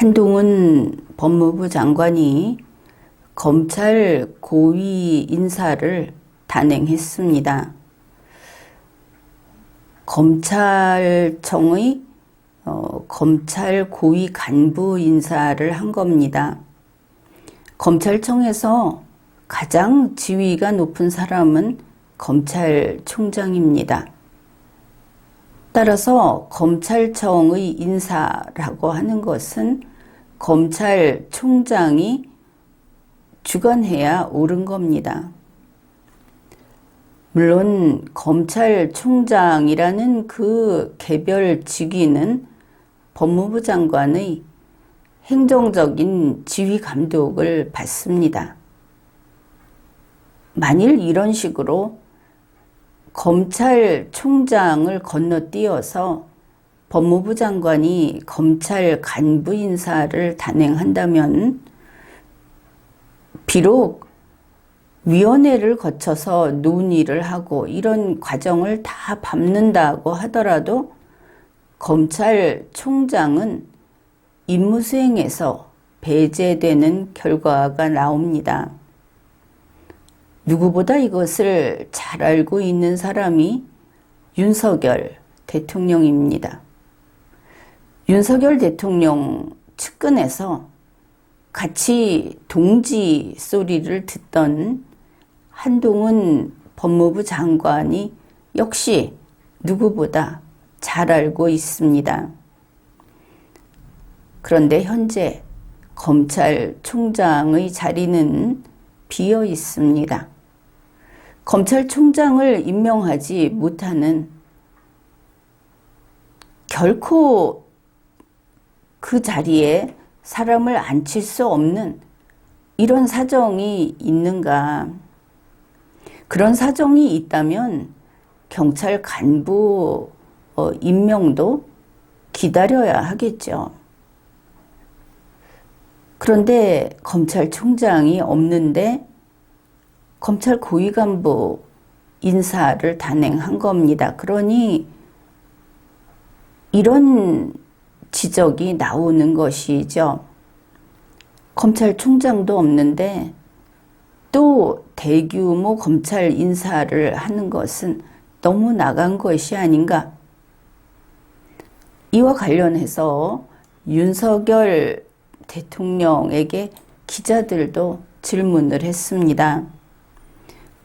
한동훈 법무부 장관이 검찰 고위 인사를 단행했습니다. 검찰청의 검찰 고위 간부 인사를 한 겁니다. 검찰청에서 가장 지위가 높은 사람은 검찰총장입니다. 따라서 검찰청의 인사라고 하는 것은 검찰총장이 주관해야 옳은 겁니다. 물론 검찰총장이라는 그 개별 직위는 법무부 장관의 행정적인 지휘 감독을 받습니다. 만일 이런 식으로 검찰총장을 건너뛰어서 법무부 장관이 검찰 간부 인사를 단행한다면 비록 위원회를 거쳐서 논의를 하고 이런 과정을 다 밟는다고 하더라도 검찰총장은 임무 수행에서 배제되는 결과가 나옵니다. 누구보다 이것을 잘 알고 있는 사람이 윤석열 대통령입니다. 윤석열 대통령 측근에서 같이 동지 소리를 듣던 한동훈 법무부 장관이 역시 누구보다 잘 알고 있습니다. 그런데 현재 검찰총장의 자리는 비어 있습니다. 검찰총장을 임명하지 못하는, 결코 그 자리에 사람을 앉힐 수 없는 이런 사정이 있는가? 그런 사정이 있다면 경찰 간부 임명도 기다려야 하겠죠. 그런데 검찰총장이 없는데 검찰 고위간부 인사를 단행한 겁니다. 그러니 이런 지적이 나오는 것이죠. 검찰총장도 없는데 또 대규모 검찰 인사를 하는 것은 너무 나간 것이 아닌가. 이와 관련해서 윤석열 대통령에게 기자들도 질문을 했습니다.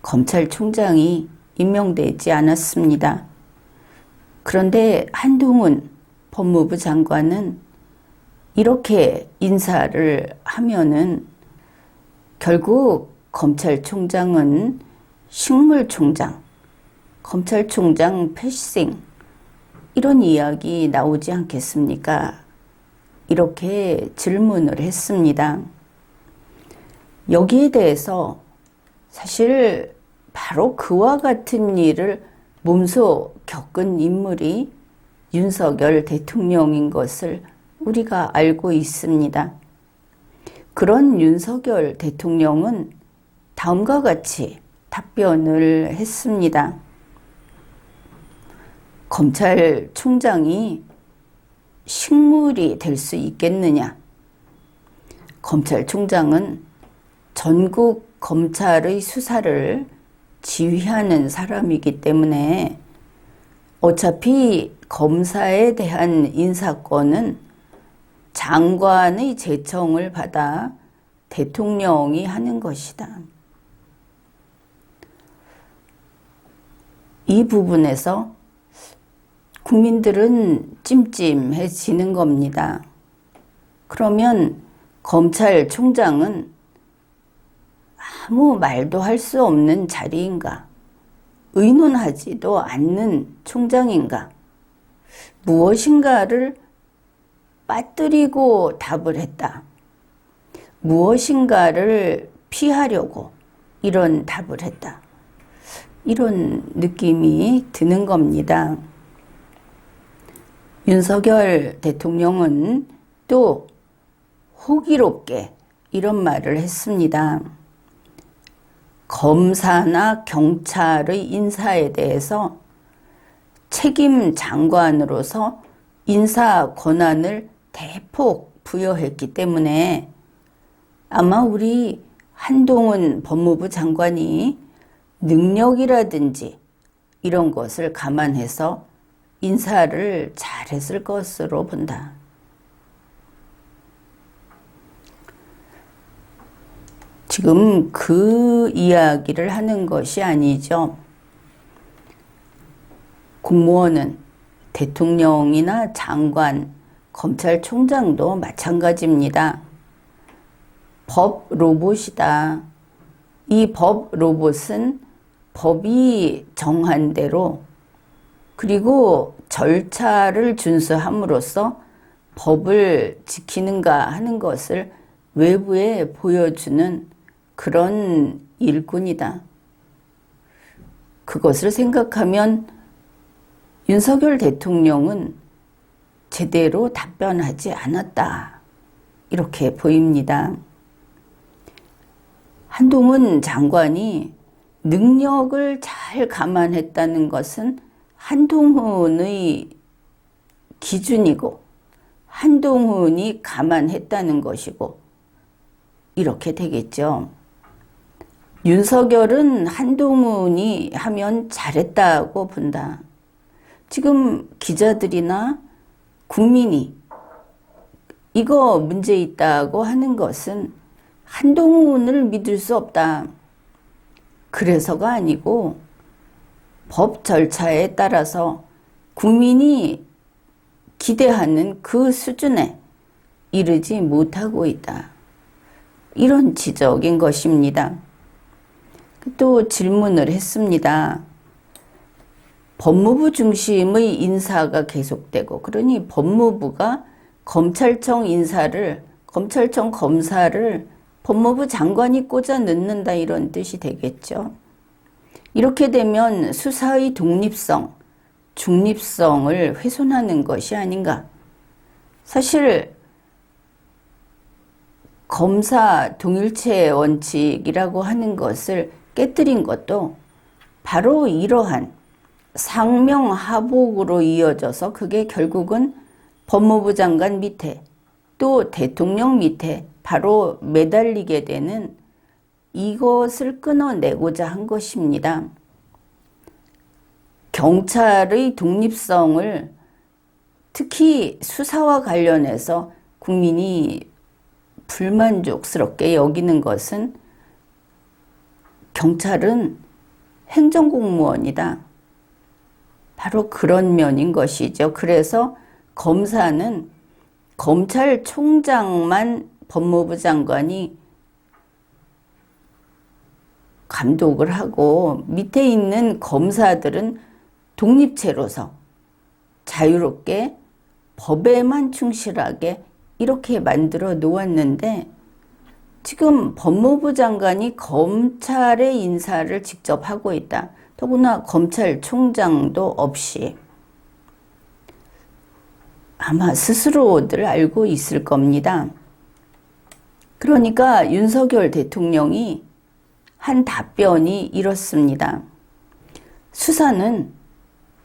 검찰총장이 임명되지 않았습니다. 그런데 한동훈 법무부 장관은 이렇게 인사를 하면은 결국 검찰총장은 식물총장, 검찰총장 패싱, 이런 이야기 나오지 않겠습니까? 이렇게 질문을 했습니다. 여기에 대해서 사실 바로 그와 같은 일을 몸소 겪은 인물이 윤석열 대통령인 것을 우리가 알고 있습니다. 그런 윤석열 대통령은 다음과 같이 답변을 했습니다. 검찰총장이 식물이 될 수 있겠느냐? 검찰총장은 전국 검찰의 수사를 지휘하는 사람이기 때문에 어차피 검사에 대한 인사권은 장관의 제청을 받아 대통령이 하는 것이다. 이 부분에서 국민들은 찜찜해지는 겁니다. 그러면 검찰총장은 아무 말도 할 수 없는 자리인가? 의논하지도 않는 총장인가? 무엇인가를 빠뜨리고 답을 했다. 무엇인가를 피하려고 이런 답을 했다. 이런 느낌이 드는 겁니다. 윤석열 대통령은 또 호기롭게 이런 말을 했습니다. 검사나 경찰의 인사에 대해서 책임 장관으로서 인사 권한을 대폭 부여했기 때문에 아마 우리 한동훈 법무부 장관이 능력이라든지 이런 것을 감안해서 인사를 잘했을 것으로 본다. 지금 그 이야기를 하는 것이 아니죠. 공무원은 대통령이나 장관, 검찰총장도 마찬가지입니다. 법 로봇이다. 이 법 로봇은 법이 정한 대로 그리고 절차를 준수함으로써 법을 지키는가 하는 것을 외부에 보여주는 그런 일꾼이다. 그것을 생각하면 윤석열 대통령은 제대로 답변하지 않았다. 이렇게 보입니다. 한동훈 장관이 능력을 잘 감안했다는 것은 한동훈의 기준이고 한동훈이 감안했다는 것이고 이렇게 되겠죠. 윤석열은 한동훈이 하면 잘했다고 본다. 지금 기자들이나 국민이 이거 문제 있다고 하는 것은 한동훈을 믿을 수 없다. 그래서가 아니고 법 절차에 따라서 국민이 기대하는 그 수준에 이르지 못하고 있다. 이런 지적인 것입니다. 또 질문을 했습니다. 법무부 중심의 인사가 계속되고 그러니 법무부가 검찰청 인사를 검찰청 검사를 법무부 장관이 꽂아 넣는다 이런 뜻이 되겠죠. 이렇게 되면 수사의 독립성, 중립성을 훼손하는 것이 아닌가. 사실 검사 동일체 원칙이라고 하는 것을 깨뜨린 것도 바로 이러한 상명하복으로 이어져서 그게 결국은 법무부 장관 밑에 또 대통령 밑에 바로 매달리게 되는 이것을 끊어내고자 한 것입니다. 경찰의 독립성을 특히 수사와 관련해서 국민이 불만족스럽게 여기는 것은 경찰은 행정공무원이다. 바로 그런 면인 것이죠. 그래서 검사는 검찰총장만 법무부 장관이 감독을 하고 밑에 있는 검사들은 독립체로서 자유롭게 법에만 충실하게 이렇게 만들어 놓았는데 지금 법무부 장관이 검찰의 인사를 직접 하고 있다. 더구나 검찰총장도 없이 아마 스스로들 알고 있을 겁니다. 그러니까 윤석열 대통령이 한 답변이 이렇습니다. 수사는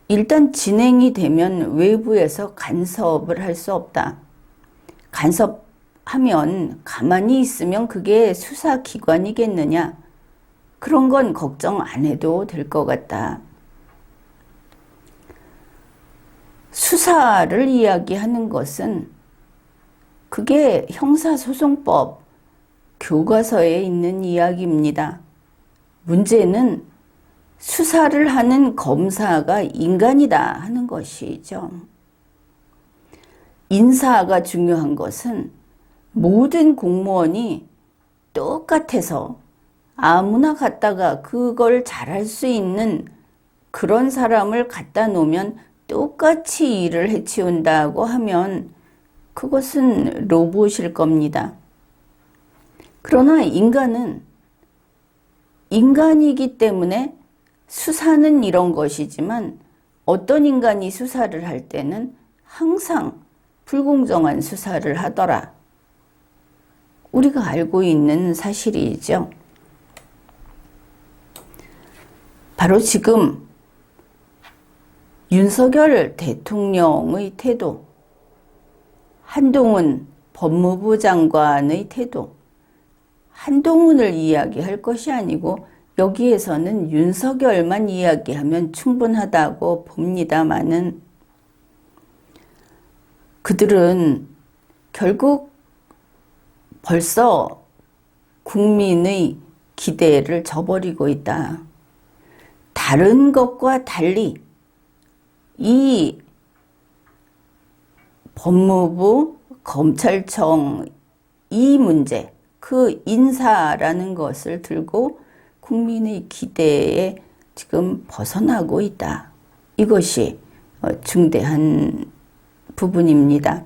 일단 진행이 되면 외부에서 간섭을 할 수 없다. 간섭하면 가만히 있으면 그게 수사기관이겠느냐. 그런 건 걱정 안 해도 될 것 같다. 수사를 이야기하는 것은 그게 형사소송법 교과서에 있는 이야기입니다. 문제는 수사를 하는 검사가 인간이다 하는 것이죠. 인사가 중요한 것은 모든 공무원이 똑같아서 아무나 갖다가 그걸 잘할 수 있는 그런 사람을 갖다 놓으면 똑같이 일을 해치운다고 하면 그것은 로봇일 겁니다. 그러나 인간은 인간이기 때문에 수사는 이런 것이지만 어떤 인간이 수사를 할 때는 항상 불공정한 수사를 하더라. 우리가 알고 있는 사실이죠. 바로 지금 윤석열 대통령의 태도, 한동훈 법무부 장관의 태도, 한동훈을 이야기할 것이 아니고 여기에서는 윤석열만 이야기하면 충분하다고 봅니다마는 그들은 결국 벌써 국민의 기대를 저버리고 있다. 다른 것과 달리 이 법무부, 검찰청 이 문제, 그 인사라는 것을 들고 국민의 기대에 지금 벗어나고 있다. 이것이 중대한 부분입니다.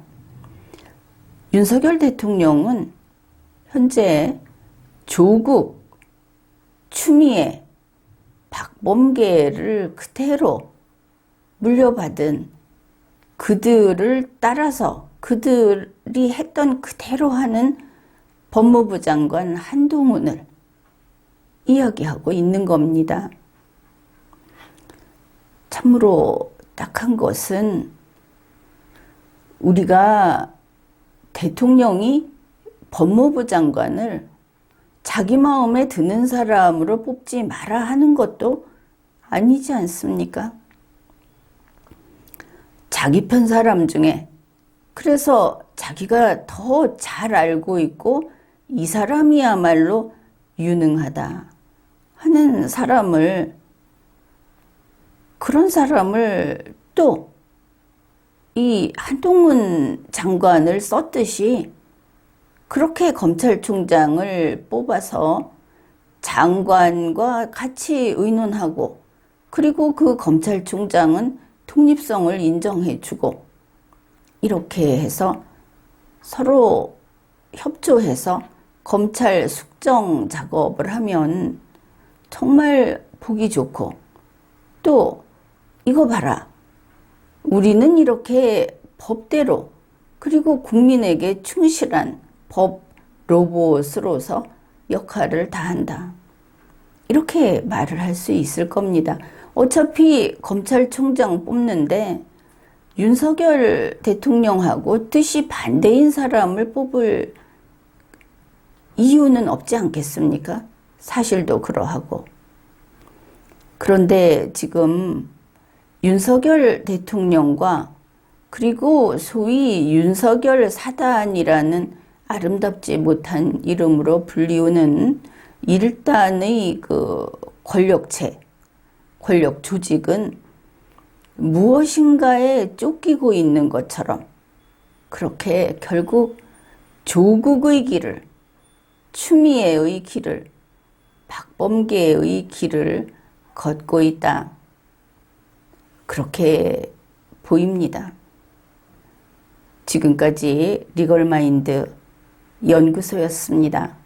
윤석열 대통령은 현재 조국, 추미애, 박범계를 그대로 물려받은 그들을 따라서 그들이 했던 그대로 하는 법무부 장관 한동훈을 이야기하고 있는 겁니다. 참으로 딱한 것은 우리가 대통령이 법무부 장관을 자기 마음에 드는 사람으로 뽑지 마라 하는 것도 아니지 않습니까? 자기 편 사람 중에 그래서 자기가 더 잘 알고 있고 이 사람이야말로 유능하다 하는 사람을, 그런 사람을 또 이 한동훈 장관을 썼듯이 그렇게 검찰총장을 뽑아서 장관과 같이 의논하고, 그리고 그 검찰총장은 독립성을 인정해주고, 이렇게 해서 서로 협조해서 검찰 숙정 작업을 하면 정말 보기 좋고, 또 이거 봐라, 우리는 이렇게 법대로 그리고 국민에게 충실한 법 로봇으로서 역할을 다한다, 이렇게 말을 할 수 있을 겁니다. 어차피 검찰총장 뽑는데 윤석열 대통령하고 뜻이 반대인 사람을 뽑을 이유는 없지 않겠습니까? 사실도 그러하고. 그런데 지금 윤석열 대통령과 그리고 소위 윤석열 사단이라는 아름답지 못한 이름으로 불리우는 일단의 그 권력체, 권력 조직은 무엇인가에 쫓기고 있는 것처럼 그렇게 결국 조국의 길을, 추미애의 길을, 박범계의 길을 걷고 있다, 그렇게 보입니다. 지금까지 리걸마인드 연구소였습니다.